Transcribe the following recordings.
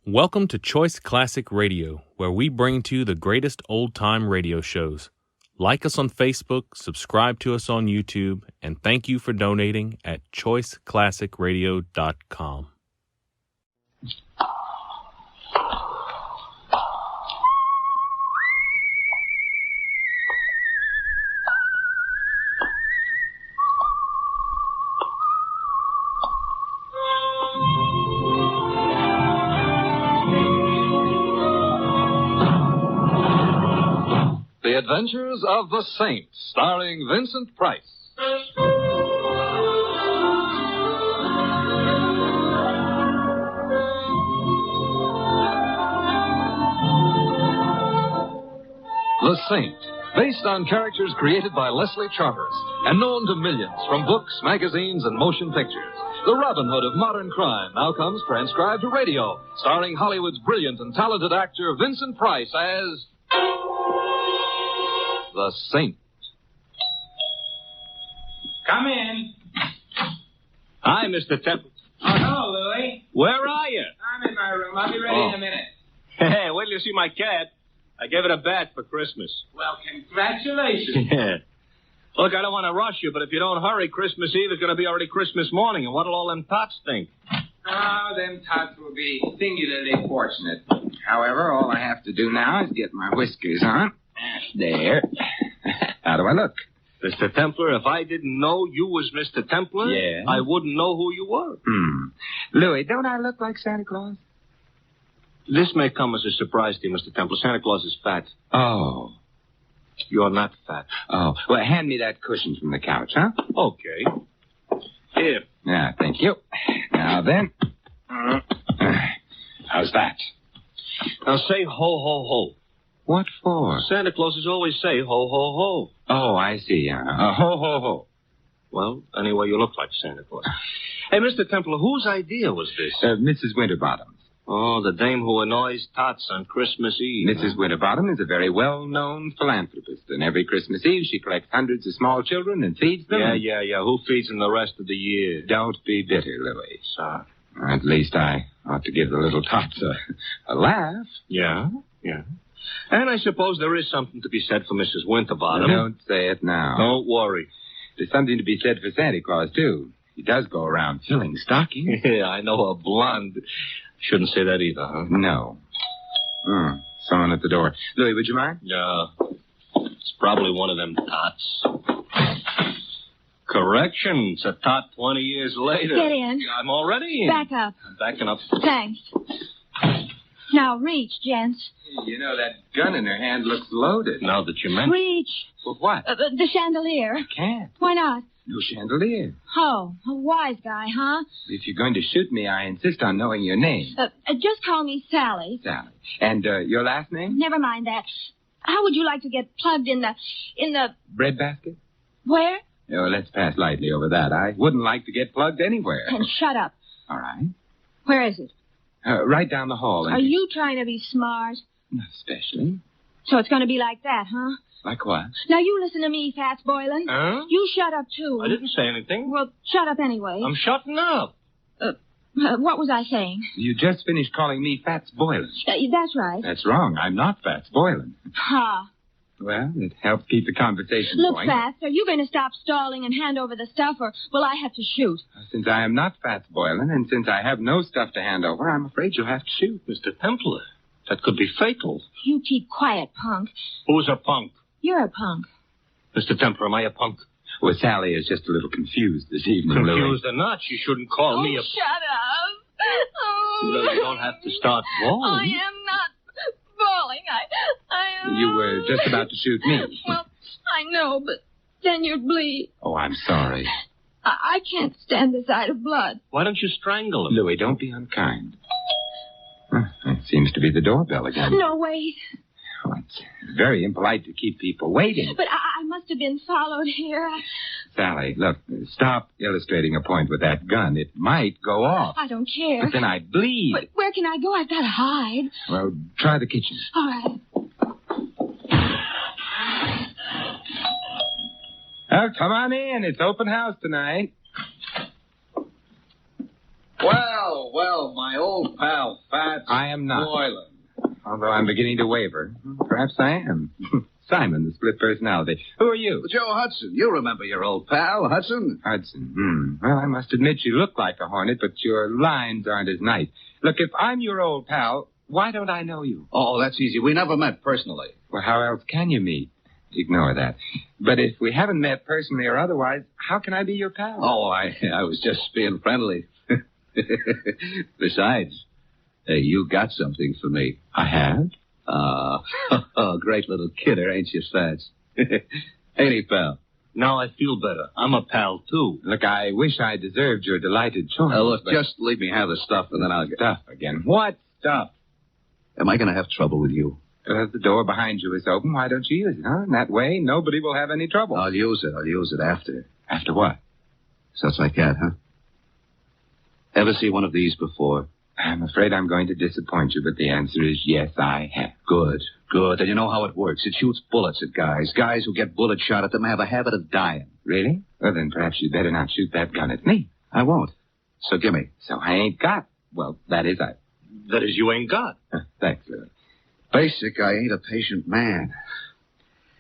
Welcome to Choice Classic Radio, where we bring to you the greatest old-time radio shows. Like us on Facebook, subscribe to us on YouTube, and thank you for donating at choiceclassicradio.com. The Adventures of the Saint, starring Vincent Price. The Saint, based on characters created by Leslie Charteris and known to millions from books, magazines, and motion pictures. The Robin Hood of modern crime now comes transcribed to radio, starring Hollywood's brilliant and talented actor Vincent Price as the Saint. Come in. Hi, Mr. Temple. Oh, hello, Louie. Where are you? I'm in my room. I'll be ready in a minute. Hey, wait till you see my cat. I gave it a bat for Christmas. Well, congratulations. Yeah. Look, I don't want to rush you, but if you don't hurry, Christmas Eve is going to be already Christmas morning, and what'll all them tots think? Oh, them tots will be singularly fortunate. However, all I have to do now is get my whiskers on. There. How do I look? Mr. Templar, if I didn't know you was Mr. Templar, Yeah? I wouldn't know who you were. Louie, don't I look like Santa Claus? This may come as a surprise to you, Mr. Templar. Santa Claus is fat. Oh. You're not fat. Oh. Well, hand me that cushion from the couch, huh? Okay. Here. Yeah, thank you. Now then. How's that? Now say ho, ho, ho. What for? Santa Clauses always say ho, ho, ho. Oh, I see. Ho, ho, ho. Well, anyway, you look like Santa Claus. Hey, Mr. Templar, whose idea was this? Mrs. Winterbottom. Oh, the dame who annoys tots on Christmas Eve. Mrs. Winterbottom is a very well-known philanthropist, and every Christmas Eve she collects hundreds of small children and feeds them. Yeah. Who feeds them the rest of the year? Don't be bitter, Louie. Sorry. At least I ought to give the little tots a laugh. Yeah. And I suppose there is something to be said for Mrs. Winterbottom. Don't say it now. Don't worry. There's something to be said for Santa Claus, too. He does go around filling stockings. Yeah, I know a blonde. Shouldn't say that either, huh? No. Someone at the door. Louie, would you mind? Yeah. It's probably one of them tots. Correction. It's a tot 20 years later. Get in. I'm already in. Back up. I'm backing up. Thanks. Now reach, gents. You know, that gun in her hand looks loaded. Now that you mention Reach. For what? The chandelier. I can't. Why not? No chandelier. Oh, a wise guy, huh? If you're going to shoot me, I insist on knowing your name. Just call me Sally. Sally. And your last name? Never mind that. How would you like to get plugged in the... Breadbasket? Where? Oh, let's pass lightly over that. I wouldn't like to get plugged anywhere. And shut up. All right. Where is it? Right down the hall. Are you trying to be smart? Not especially. So it's going to be like that, huh? Like what? Now you listen to me, Fats Boylan. Huh? You shut up, too. I didn't say anything. Well, shut up anyway. I'm shutting up. What was I saying? You just finished calling me Fats Boylan. That's right. That's wrong. I'm not Fats Boylan. Ha. Well, it helps keep the conversation Look, going. Fats, are you going to stop stalling and hand over the stuff, or will I have to shoot? Since I am not Fats Boylan, and since I have no stuff to hand over, I'm afraid you'll have to shoot. Mr. Templar, that could be fatal. You keep quiet, punk. Who's a punk? You're a punk. Mr. Templar, am I a punk? Well, Sally is just a little confused this evening, Louie. Confused or not, she shouldn't call me a... Shut up. You don't have to start bawling. I am not bawling. I am... You were just about to shoot me. Well, I know, but then you'd bleed. Oh, I'm sorry. I can't stand the sight of blood. Why don't you strangle him? Louie, don't be unkind. That seems to be the doorbell again. No, wait. Oh, it's very impolite to keep people waiting. But I must have been followed here. Sally, look, stop illustrating a point with that gun. It might go off. I don't care. But then I'd bleed. But where can I go? I've got to hide. Well, try the kitchen. All right. Oh, come on in. It's open house tonight. Well, my old pal, Fats. I am not. Boylan. Although I'm beginning to waver. Perhaps I am. Simon, the split personality. Who are you? Joe Hudson. You remember your old pal, Hudson? Hudson. Well, I must admit you look like a hornet, but your lines aren't as nice. Look, if I'm your old pal, why don't I know you? Oh, that's easy. We never met personally. Well, how else can you meet? Ignore that. But if we haven't met personally or otherwise, how can I be your pal? Oh, I was just being friendly. Besides, you got something for me. I have? Great little kidder, ain't you, Fats? Ain't he, pal? Now I feel better. I'm a pal, too. Look, I wish I deserved your delighted choice. Look, but... just leave me have the stuff, and then I'll get... Stuff again. What stuff? Am I going to have trouble with you? The door behind you is open. Why don't you use it, huh? In that way, nobody will have any trouble. I'll use it after. After what? Such like that, huh? Ever see one of these before? I'm afraid I'm going to disappoint you, but the answer is yes, I have. Good. And you know how it works. It shoots bullets at guys. Guys who get bullets shot at them have a habit of dying. Really? Well, then perhaps you'd better not shoot that gun at me. I won't. So gimme. So I ain't got. Well, that is I. That is, you ain't got. Thanks, Louis. Basic, I ain't a patient man.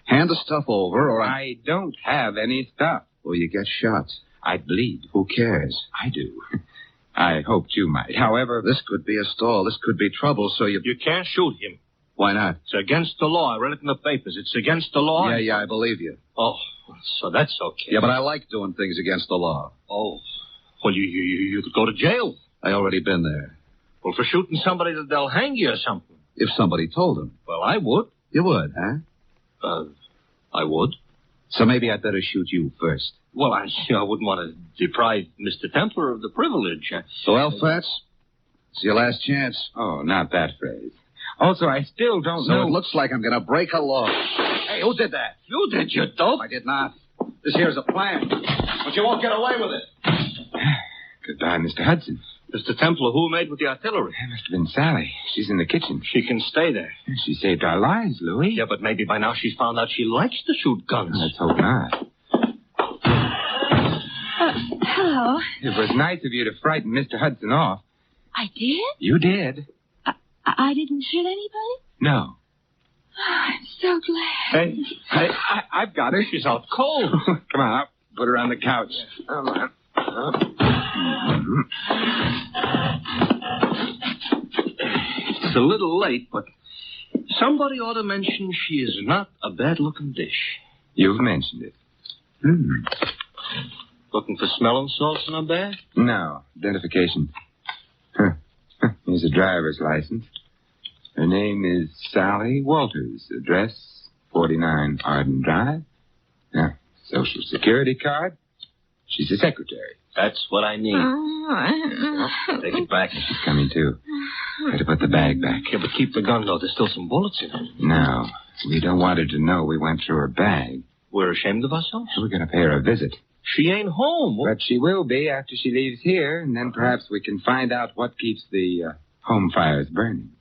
Hand the stuff over, or I don't have any stuff. Or you get shot. I'd bleed. Who cares? I do. I hoped you might. However... This could be a stall. This could be trouble, so you... You can't shoot him. Why not? It's against the law. I read it in the papers. It's against the law. Yeah, I believe you. Oh, so that's okay. Yeah, but I like doing things against the law. Oh. Well, you could go to jail. I already been there. Well, for shooting somebody, they'll hang you or something. If somebody told them. Well, I would. You would, huh? I would. So maybe I'd better shoot you first. Well, I wouldn't want to deprive Mr. Templar of the privilege. Well, Fats, it's your last chance. Oh, not that phrase. Also, I still don't know... So it looks like I'm going to break a law. Hey, who did that? You did, you dope. I did not. This here's a plan. But you won't get away with it. Goodbye, Mr. Hudson. Mr. Templar, who made with the artillery? It must have been Sally. She's in the kitchen. She can stay there. She saved our lives, Louis. Yeah, but maybe by now she's found out she likes to shoot guns. Let's hope not. Hello. It was nice of you to frighten Mr. Hudson off. I did? You did. I didn't hit anybody? No. Oh, I'm so glad. Hey, I've got her. She's out cold. Come on, I'll put her on the couch. Come on. It's a little late, but somebody ought to mention she is not a bad-looking dish. You've mentioned it. Looking for smelling salts in her bag? No. Identification. Here's a driver's license. Her name is Sally Walters. Address 49 Arden Drive. Social Security card. She's a secretary. That's what I need. Take it back. She's coming, too. Better put the bag back. Yeah, but keep the gun, though. There's still some bullets in it. No. We don't want her to know we went through her bag. We're ashamed of ourselves? We're going to pay her a visit. She ain't home. But she will be after she leaves here, and then perhaps we can find out what keeps the home fires burning.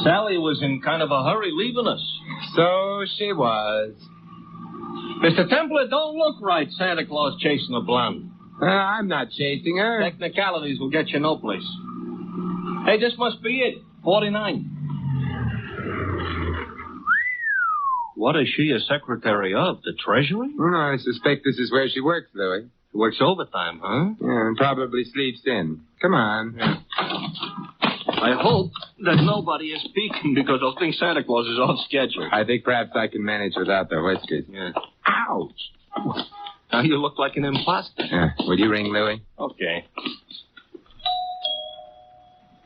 Sally was in kind of a hurry leaving us. So she was. Mr. Templar, don't look right, Santa Claus chasing a blonde. I'm not chasing her. Technicalities will get you no place. Hey, this must be it. 49. What is she a secretary of? The Treasury? Oh, no, I suspect this is where she works, Louis. She works overtime, huh? Yeah, and probably sleeps in. Come on. Yeah. I hope that nobody is peeking because they'll think Santa Claus is off schedule. I think perhaps I can manage without the whiskers. Yeah. Ouch! Now you look like an imposter. Will you ring, Louis? Okay.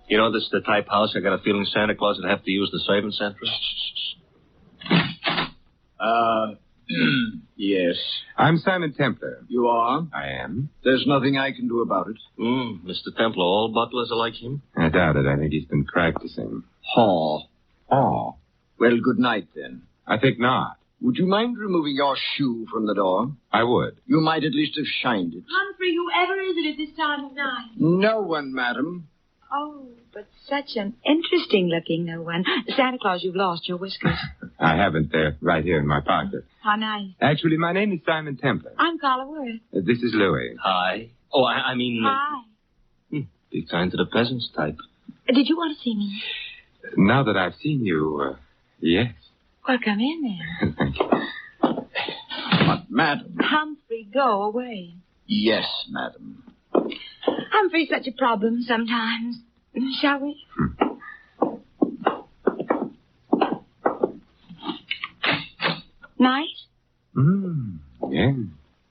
You know, this is the type house I got a feeling Santa Claus would have to use the saving central. Yes. I'm Simon Templar. You are? I am. There's nothing I can do about it. Mr. Templar, all butlers are like him? I doubt it. I think he's been practicing. Haw. Oh. Well, good night, then. I think not. Would you mind removing your shoe from the door? I would. You might at least have shined it. Humphrey, whoever is it at this time of night? No one, madam. Oh, but such an interesting-looking no one. Santa Claus, you've lost your whiskers. I haven't. They're right here in my pocket. How nice. Actually, my name is Simon Templar. I'm Carla Worth. This is Louis. Hi. Oh, I mean... Hi. Be kind to the peasants type. Did you want to see me? Now that I've seen you, yes. Well, come in then. Thank you. But, madam. Humphrey, go away. Yes, madam. Humphrey's such a problem sometimes. Shall we? Nice? Yeah.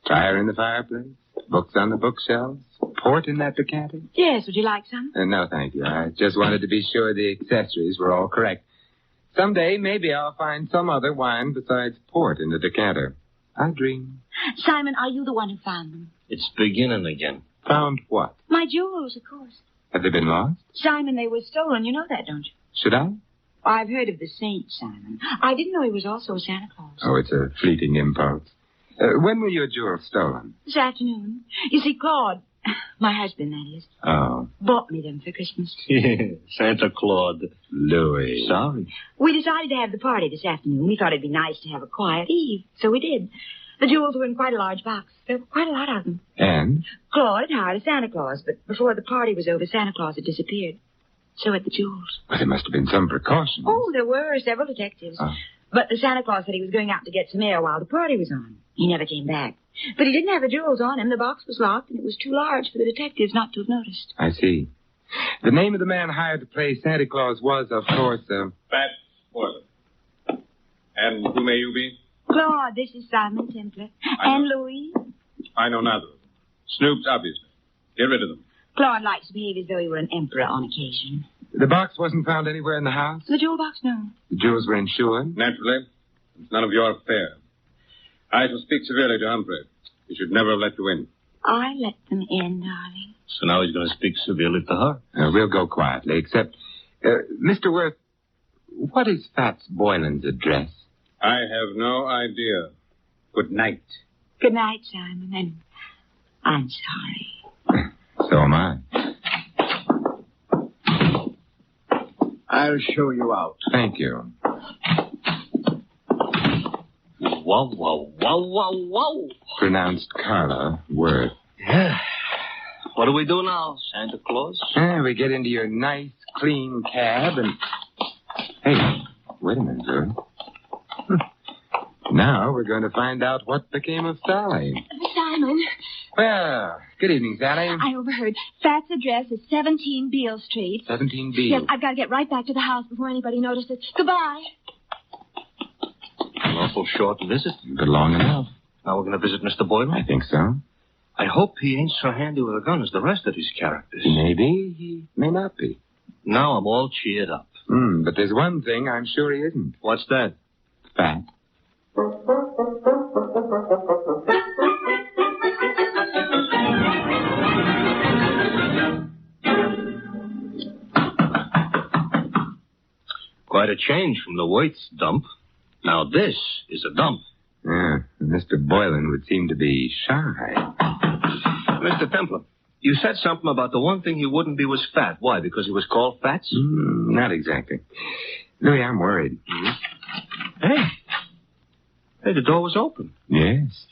Fire in the fireplace. Books on the bookshelves. Port in that decanter. Yes, would you like some? No, thank you. I just wanted to be sure the accessories were all correct. Someday, maybe I'll find some other wine besides port in the decanter. I dream. Simon, are you the one who found them? It's beginning again. Found what? My jewels, of course. Have they been lost? Simon, they were stolen. You know that, don't you? Should I? I've heard of the saint, Simon. I didn't know he was also a Santa Claus. Oh, it's a fleeting impulse. When were your jewels stolen? This afternoon. You see, Claude, my husband, that is, bought me them for Christmas. Santa Claus. Louis. Sorry. We decided to have the party this afternoon. We thought it'd be nice to have a quiet eve, so we did. The jewels were in quite a large box. There were quite a lot of them. And? Claude had hired a Santa Claus, but before the party was over, Santa Claus had disappeared. So had the jewels. Well, there must have been some precautions. Oh, there were several detectives. But the Santa Claus said he was going out to get some air while the party was on. He never came back. But he didn't have the jewels on him. The box was locked, and it was too large for the detectives not to have noticed. I see. The name of the man hired to play Santa Claus was, of course, Fats Boiler. And who may you be? Claude, this is Simon Templar. And Louis. I know neither of them. Snoops, obviously. Get rid of them. Claude likes to behave as though he were an emperor on occasion. The box wasn't found anywhere in the house? The jewel box, no. The jewels were insured? Naturally. It's none of your affair. I shall speak severely to Humphrey. He should never have let you in. I let them in, darling. So now he's going to speak severely to her. We'll go quietly, except... Mr. Worth, what is Fats Boylan's address? I have no idea. Good night. Good night, Simon, and I'm sorry. So am I. I'll show you out. Thank you. Wow, wow, wow, wow, wow. Pronounced Carla Worth. Yeah. What do we do now, Santa Claus? We get into your nice, clean cab and... Hey, wait a minute, girl. Now we're going to find out what became of Sally. Simon, Well, good evening, Sally. I overheard. Fat's address is 17 Beale Street. 17B. Yes, I've got to get right back to the house before anybody notices. Goodbye. An awful short visit. But long enough. Now we're going to visit Mr. Boylan? I think so. I hope he ain't so handy with a gun as the rest of his characters. Maybe. He may not be. Now I'm all cheered up. But there's one thing I'm sure he isn't. What's that? Fat. Quite a change from the Waits dump. Now this is a dump. Yeah, Mr. Boylan would seem to be shy. Mr. Templar, you said something about the one thing he wouldn't be was fat. Why, because he was called Fats? Not exactly. Louis, I'm worried. Hey, the door was open. Yes.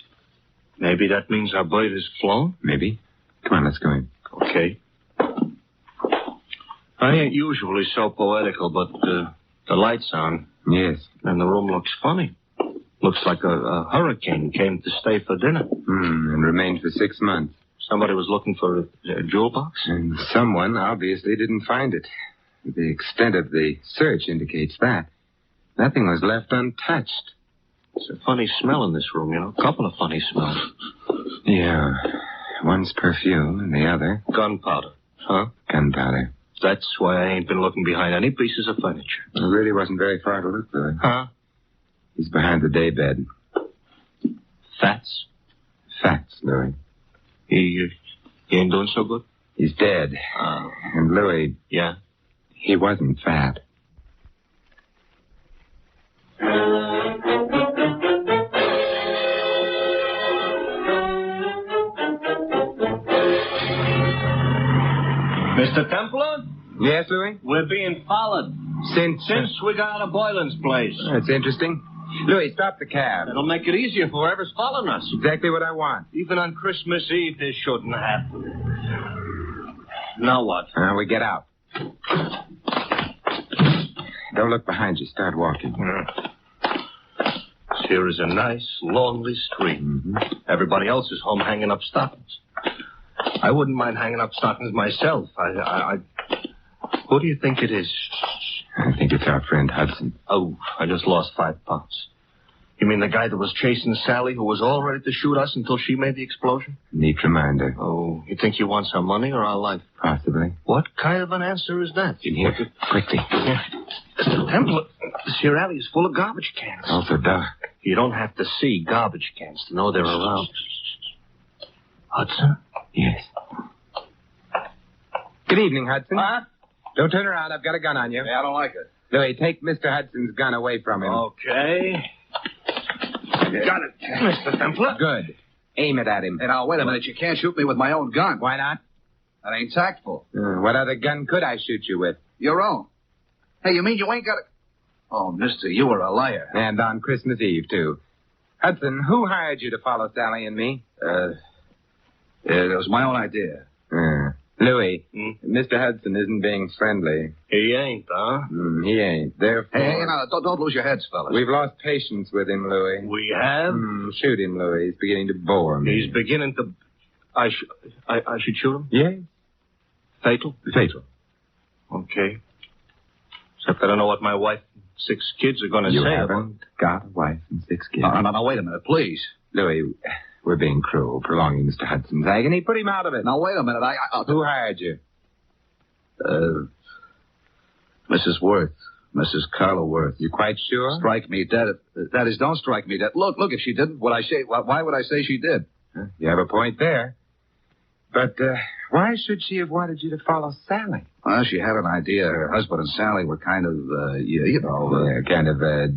Maybe that means our bird is flown? Maybe. Come on, let's go in. Okay. I ain't usually so poetical, but the light's on. Yes. And the room looks funny. Looks like a hurricane came to stay for dinner. And remained for 6 months. Somebody was looking for a jewel box? And someone obviously didn't find it. The extent of the search indicates that. Nothing was left untouched. It's a funny smell in this room, you know. A couple of funny smells. Yeah. One's perfume and the other... Gunpowder. Huh? Gunpowder. That's why I ain't been looking behind any pieces of furniture. It really wasn't very far to look, Louis. Huh? He's behind the daybed. Fats? Fats, Louis. He ain't doing so good? He's dead. And Louis... Yeah? He wasn't fat. Mr. Templar? Yes, Louis? We're being followed. Since we got out of Boylan's place. That's interesting. Louis, stop the cab. It'll make it easier for whoever's following us. Exactly what I want. Even on Christmas Eve, this shouldn't happen. Now what? We get out. Don't look behind you. Start walking. Here is a nice, lonely street. Mm-hmm. Everybody else is home hanging up stockings. I wouldn't mind hanging up stockings myself. Who do you think it is? I think it's our friend Hudson. Oh, I just lost 5 pounds. You mean the guy that was chasing Sally, who was all ready to shoot us until she made the explosion? Neat reminder. Oh, you think he wants our money or our life? Possibly. What kind of an answer is that? In here. Quickly. Yeah. Mr. Templar, this here alley is full of garbage cans. Also dark. You don't have to see garbage cans to know they're around. Hudson? Yes. Good evening, Hudson. Huh? Don't turn around. I've got a gun on you. Yeah, I don't like it. Louis, take Mr. Hudson's gun away from him. Okay. Got it, Mr. Templar. Good. Aim it at him. Hey, now, wait a minute. You can't shoot me with my own gun. Why not? That ain't tactful. What other gun could I shoot you with? Your own. Hey, you mean you ain't got a... Oh, mister, you were a liar. And on Christmas Eve, too. Hudson, who hired you to follow Sally and me? It was my own idea. Louis, Mr. Hudson isn't being friendly. He ain't, huh? He ain't. Therefore... Hey, now, don't lose your heads, fellas. We've lost patience with him, Louis. We have? Shoot him, Louis. He's beginning to bore me. He's beginning to... I should shoot him? Yes. Fatal? Fatal. Okay. Except I don't know what my wife and 6 kids are going to say. You haven't got a wife and 6 kids. Now, wait a minute, please. Louis, we're being cruel, prolonging Mr. Hudson's agony. Put him out of it. Now, wait a minute. Who hired you? Mrs. Worth. Mrs. Carla Worth. You quite sure? Strike me dead. That is, don't strike me dead. Look, if she didn't, why would I say she did? You have a point there. But why should she have wanted you to follow Sally? Well, she had an idea. Her husband and Sally were kind of,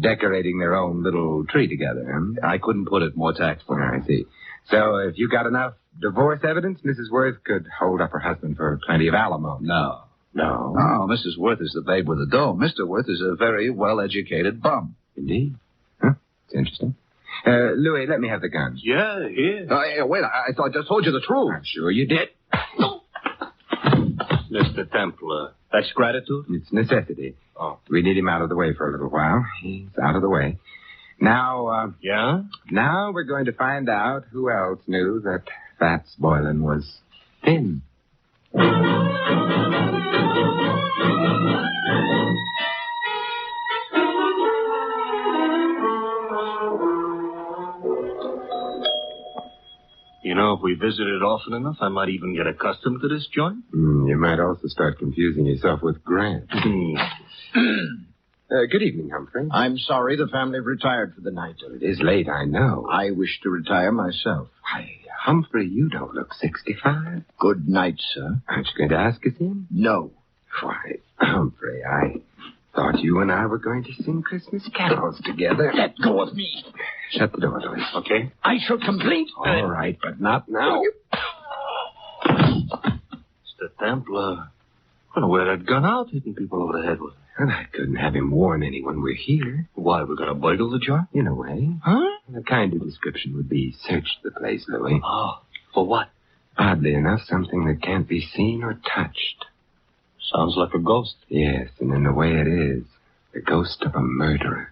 decorating their own little tree together. I couldn't put it more tactful. I see. So if you got enough divorce evidence, Mrs. Worth could hold up her husband for plenty of alimony. No. No? No, Mrs. Worth is the babe with the dough. Mr. Worth is a very well-educated bum. Indeed. Huh? It's interesting. Louis, let me have the gun. Yeah, here. Hey, wait, I just told you the truth. I'm sure you did. Mr. Templar, that's gratitude? It's necessity. Oh. We need him out of the way for a little while. He's out of the way. Now, Yeah? Now we're going to find out who else knew that Fats Boylan was thin. You know, if we visited often enough, I might even get accustomed to this joint. You might also start confusing yourself with Grant. Good evening, Humphrey. I'm sorry the family retired for the night. It is late, I know. I wish to retire myself. Why, Humphrey, you don't look 65. Good night, sir. Aren't you going to ask us in? No. Why, Humphrey, I thought you and I were going to sing Christmas carols together. Let go of me. Shut the door, Louis. Okay. I shall complain. All right, but not now. Mr. Templar, I don't know where that gun out, hitting people over the head with. And I couldn't have him warn anyone we're here. Why, we're going to burgle the joint? In a way. Huh? The kind of description would be search the place, Louis. Oh, for what? Oddly enough, something that can't be seen or touched. Sounds like a ghost. Yes, and in the way it is, the ghost of a murderer.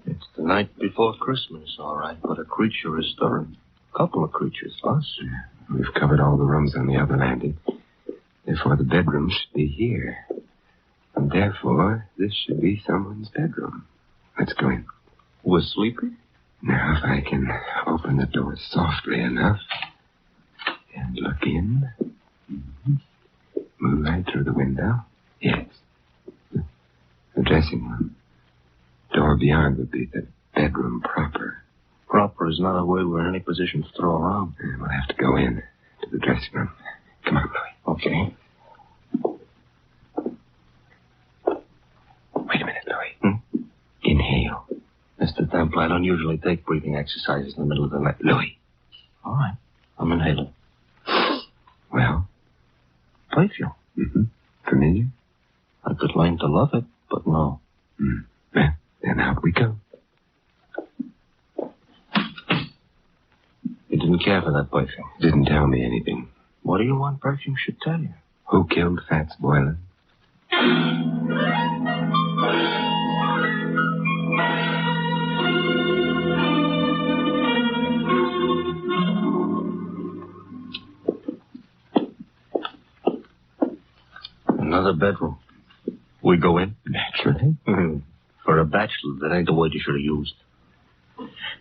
It's the night before Christmas, all right, but a creature is stirring. A couple of creatures, us. We've covered all the rooms on the other landing. Therefore, the bedroom should be here. And therefore, this should be someone's bedroom. Let's go in. We're sleeping? Now, if I can open the door softly enough and look in. Move right through the window. Yes. The dressing room. Door beyond would be the bedroom proper. Proper is not a word we're in any position to throw around. We'll have to go in to the dressing room. Come on, Louis. Okay. Wait a minute, Louis. Inhale. Mr. Temple, I don't usually take breathing exercises in the middle of the night. Louis. All right. I'm inhaling. Well? Perfume. Mm-hmm. Familiar? I could learn to love it, but no. Well, then out we go. You didn't care for that perfume. Didn't tell me anything. What do you want perfume should tell you? Who killed Fats Boylan? Another bedroom. We go in? Naturally. For a bachelor, that ain't the word you should have used.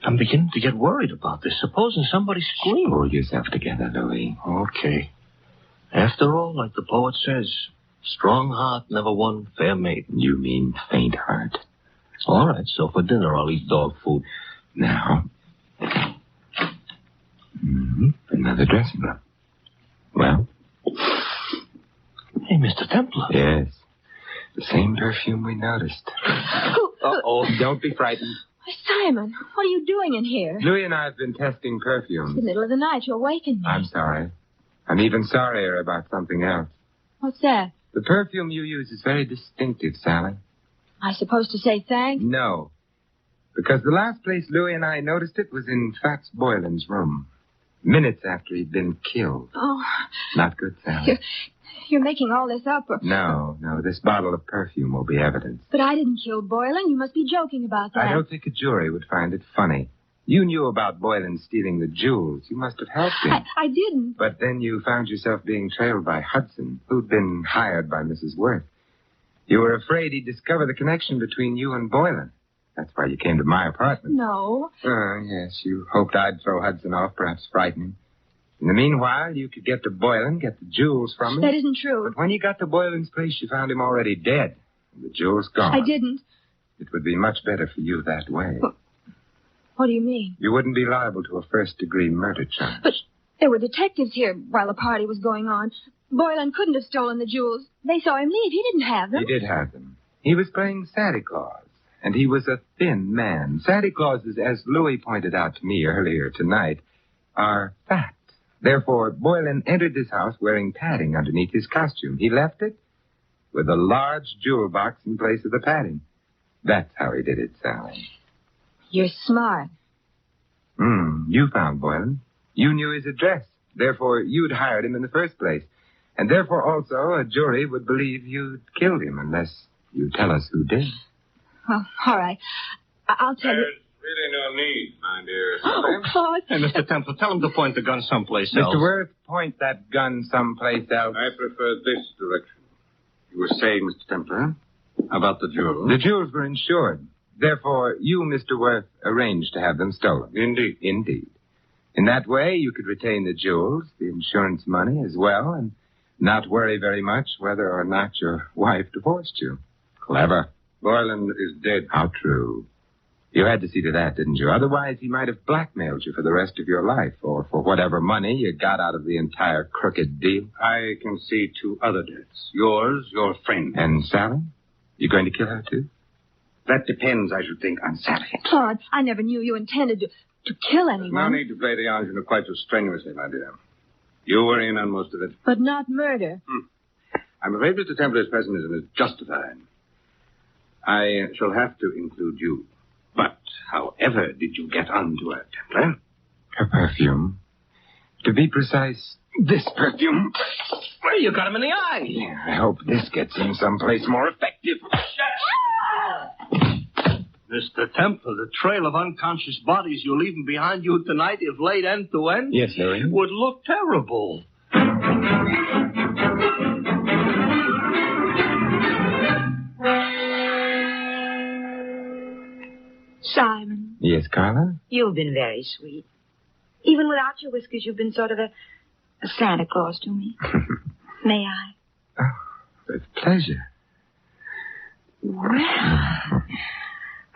I'm beginning to get worried about this. Supposing somebody screamed. Pull yourself together, Louis. Okay. After all, like the poet says, strong heart never won fair maiden. You mean faint heart. All right, so for dinner I'll eat dog food. Now. Another dressing room. Well? Hey, Mr. Templar. Yes. The same perfume we noticed. Uh-oh, don't be frightened. Simon, what are you doing in here? Louis and I have been testing It's perfumes. the middle of the night. You awakened me. I'm sorry. I'm even sorrier about something else. What's that? The perfume you use is very distinctive, Sally. I supposed to say thanks? No. Because the last place Louis and I noticed it was in Fats Boylan's room. Minutes after he'd been killed. Oh, Not good, Sally. you're making all this up. No, this bottle of perfume will be evidence. But I didn't kill Boylan. You must be joking about that. I don't think a jury would find it funny. You knew about Boylan stealing the jewels. You must have helped him. I didn't. But then you found yourself being trailed by Hudson, who'd been hired by Mrs. Worth. You were afraid he'd discover the connection between you and Boylan. That's why you came to my apartment. No. Yes, you hoped I'd throw Hudson off, perhaps frighten him. In the meanwhile, you could get to Boylan, get the jewels from him. That isn't true. But when you got to Boylan's place, you found him already dead. And the jewels gone. I didn't. It would be much better for you that way. What do you mean? You wouldn't be liable to a first-degree murder charge. But there were detectives here while the party was going on. Boylan couldn't have stolen the jewels. They saw him leave. He didn't have them. He did have them. He was playing Santa Claus, and he was a thin man. Santa Clauses, as Louis pointed out to me earlier tonight, are fat. Therefore, Boylan entered this house wearing padding underneath his costume. He left it with a large jewel box in place of the padding. That's how he did it, Sally. You're smart. You found Boylan. You knew his address. Therefore, you'd hired him in the first place. And therefore, also, a jury would believe you'd killed him unless you tell us who did. Well, all right. I'll tell you. There's really no need, my dear. Oh, Claude. Hey, Mr. Temple, tell him to point the gun someplace else. Mr. Worth, point that gun someplace else. I prefer this direction. You were saying, Mr. Templar, about the jewels? The jewels were insured. Therefore, you, Mr. Worth, arranged to have them stolen. Indeed. Indeed. In that way, you could retain the jewels, the insurance money as well, and not worry very much whether or not your wife divorced you. Clever. Boylan is dead. How true. You had to see to that, didn't you? Otherwise, he might have blackmailed you for the rest of your life, or for whatever money you got out of the entire crooked deal. I can see two other deaths. Yours, your friend. And Sally? You going to kill her, too? That depends, I should think, on Sally. Claude, I never knew you intended to kill anyone. No need to play the ingenue quite so strenuously, my dear. You were in on most of it. But not murder. I'm afraid Mr. Templar's pessimism is justified. I shall have to include you. But however did you get onto her, Templar? Her perfume. To be precise, this perfume. Well, you got him in the eye. Yeah, I hope this gets him someplace more effective. Mr. Temple, the trail of unconscious bodies you're leaving behind you tonight, if laid end to end, Yes, Louis. would look terrible. Simon, Yes, Carla? you've been very sweet. Even without your whiskers, you've been sort of a Santa Claus to me. May I? Oh, with pleasure. Well,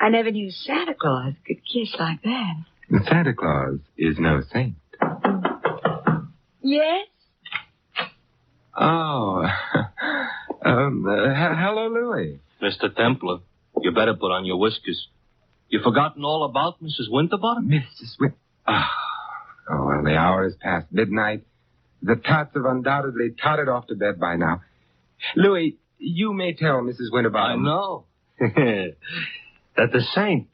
I never knew Santa Claus could kiss like that. Santa Claus is no saint. Yes? Oh. Hello, Louis. Mr. Templar, you better put on your whiskers. You forgotten all about Mrs. Winterbottom? Mrs. Oh, well, the hour is past midnight. The tots have undoubtedly tottered off to bed by now. Louis, you may tell Mrs. Winterbottom. I know. That the saint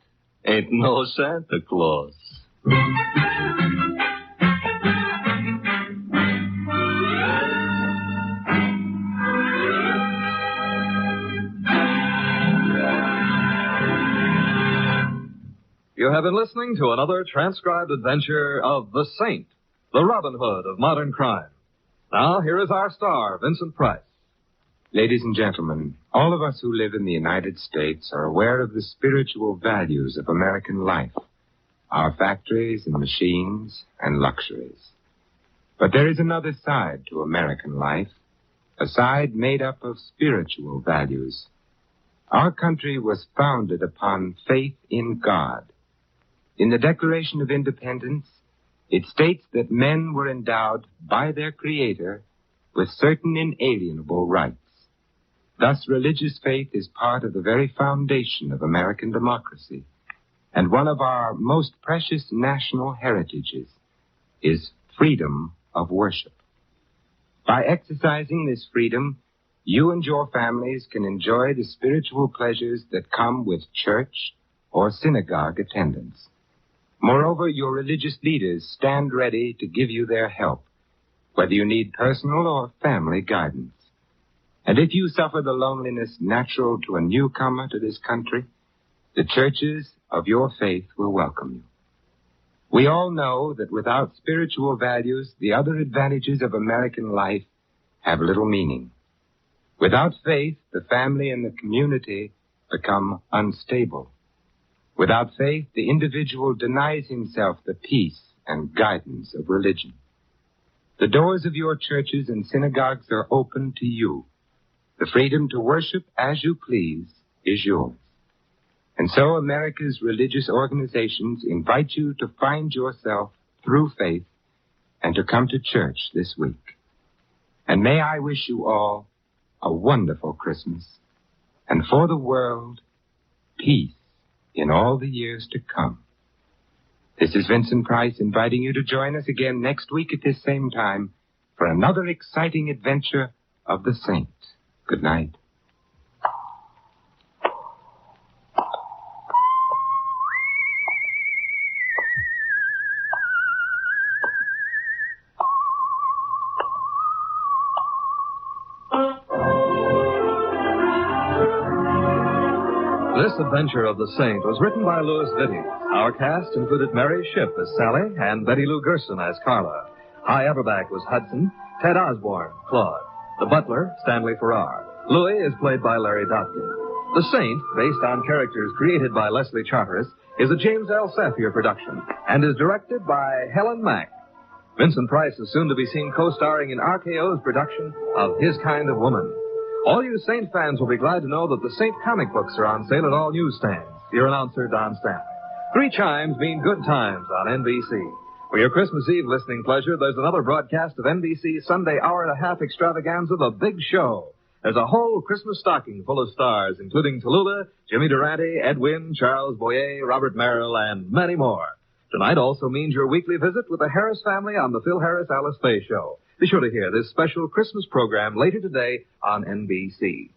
ain't no Santa Claus. You have been listening to another transcribed adventure of The Saint, the Robin Hood of modern crime. Now, here is our star, Vincent Price. Ladies and gentlemen, all of us who live in the United States are aware of the spiritual values of American life, our factories and machines and luxuries. But there is another side to American life, a side made up of spiritual values. Our country was founded upon faith in God. In the Declaration of Independence, it states that men were endowed by their Creator with certain inalienable rights. Thus, religious faith is part of the very foundation of American democracy, and one of our most precious national heritages is freedom of worship. By exercising this freedom, you and your families can enjoy the spiritual pleasures that come with church or synagogue attendance. Moreover, your religious leaders stand ready to give you their help, whether you need personal or family guidance. And if you suffer the loneliness natural to a newcomer to this country, the churches of your faith will welcome you. We all know that without spiritual values, the other advantages of American life have little meaning. Without faith, the family and the community become unstable. Without faith, the individual denies himself the peace and guidance of religion. The doors of your churches and synagogues are open to you. The freedom to worship as you please is yours. And so America's religious organizations invite you to find yourself through faith and to come to church this week. And may I wish you all a wonderful Christmas, and for the world, peace in all the years to come. This is Vincent Price inviting you to join us again next week at this same time for another exciting adventure of the Saint. Good night. This adventure of the Saint was written by Louis Vitti. Our cast included Mary Shipp as Sally and Betty Lou Gerson as Carla. Hy Averback was Hudson, Ted Osborne, Claude. The butler, Stanley Farrar. Louis is played by Larry Dotkin. The Saint, based on characters created by Leslie Charteris, is a James L. Safier production and is directed by Helen Mack. Vincent Price is soon to be seen co-starring in RKO's production of His Kind of Woman. All you Saint fans will be glad to know that the Saint comic books are on sale at all newsstands. Your announcer, Don Stanley. 3 chimes mean good times on NBC. For your Christmas Eve listening pleasure, there's another broadcast of NBC's Sunday hour-and-a-half extravaganza, The Big Show. There's a whole Christmas stocking full of stars, including Tallulah, Jimmy Durante, Ed Wynn, Charles Boyer, Robert Merrill, and many more. Tonight also means your weekly visit with the Harris family on the Phil Harris Alice Faye Show. Be sure to hear this special Christmas program later today on NBC.